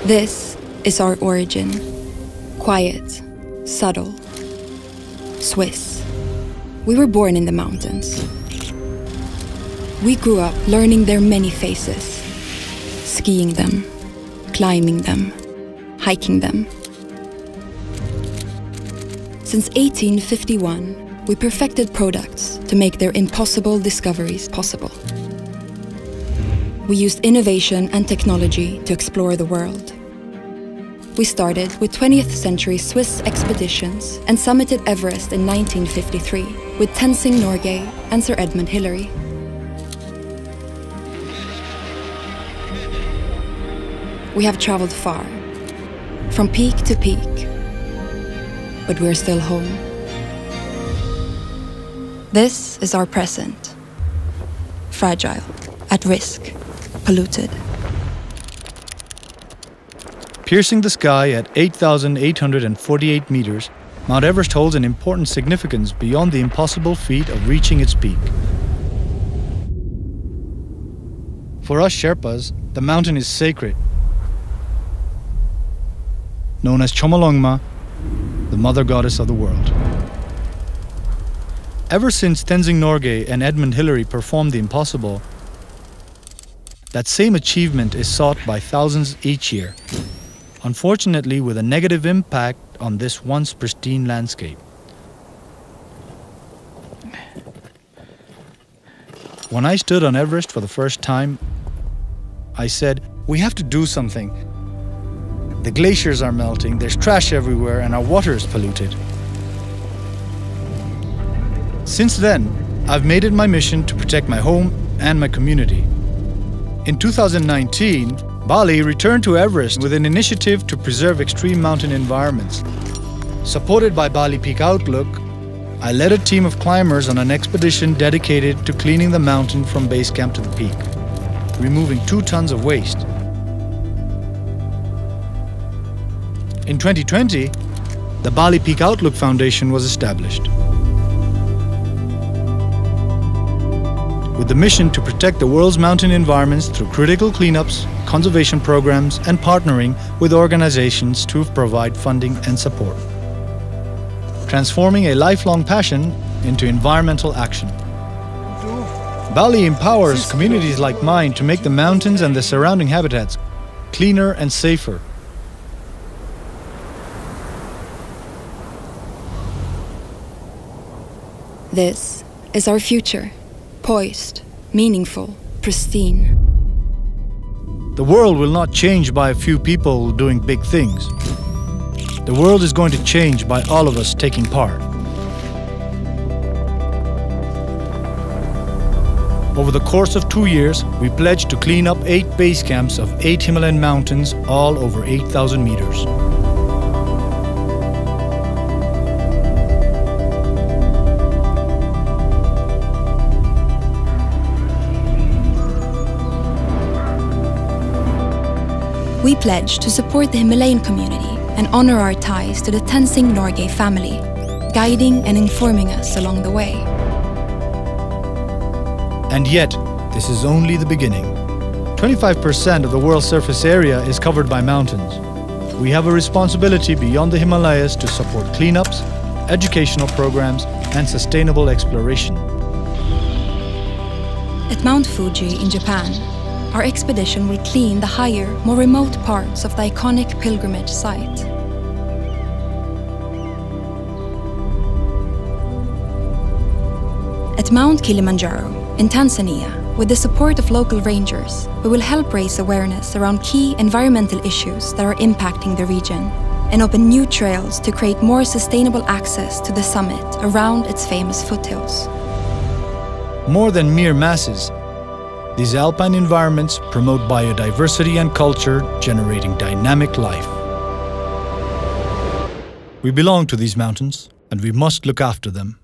This is our origin. Quiet, subtle, Swiss. We were born in the mountains. We grew up learning their many faces, skiing them, climbing them, hiking them. Since 1851, we perfected products to make their impossible discoveries possible. We used innovation and technology to explore the world. We started with 20th century Swiss expeditions and summited Everest in 1953 with Tenzing Norgay and Sir Edmund Hillary. We have traveled far, from peak to peak, but we're still home. This is our present. Fragile, at risk, polluted. Piercing the sky at 8,848 meters, Mount Everest holds an important significance beyond the impossible feat of reaching its peak. For us Sherpas, the mountain is sacred. Known as Chomolungma, the mother goddess of the world. Ever since Tenzing Norgay and Edmund Hillary performed the impossible, that same achievement is sought by thousands each year, unfortunately with a negative impact on this once pristine landscape. When I stood on Everest for the first time, I said, we have to do something. The glaciers are melting, there's trash everywhere, and our water is polluted. Since then, I've made it my mission to protect my home and my community. In 2019, Bally returned to Everest with an initiative to preserve extreme mountain environments. Supported by Bally Peak Outlook, I led a team of climbers on an expedition dedicated to cleaning the mountain from base camp to the peak, removing 2 tons of waste. In 2020, the Bally Peak Outlook Foundation was established, with the mission to protect the world's mountain environments through critical cleanups, conservation programs, and partnering with organizations to provide funding and support. Transforming a lifelong passion into environmental action. Bally empowers communities like mine to make the mountains and the surrounding habitats cleaner and safer. This is our future. Poised, meaningful, pristine. The world will not change by a few people doing big things. The world is going to change by all of us taking part. Over the course of 2 years, we pledged to clean up 8 base camps of 8 Himalayan mountains, all over 8,000 meters. We pledge to support the Himalayan community and honor our ties to the Tenzing Norgay family, guiding and informing us along the way. And yet, this is only the beginning. 25% of the world's surface area is covered by mountains. We have a responsibility beyond the Himalayas to support cleanups, educational programs, and sustainable exploration. At Mount Fuji in Japan, our expedition will clean the higher, more remote parts of the iconic pilgrimage site. At Mount Kilimanjaro in Tanzania, with the support of local rangers, we will help raise awareness around key environmental issues that are impacting the region and open new trails to create more sustainable access to the summit around its famous foothills. More than mere masses, these alpine environments promote biodiversity and culture, generating dynamic life. We belong to these mountains, and we must look after them.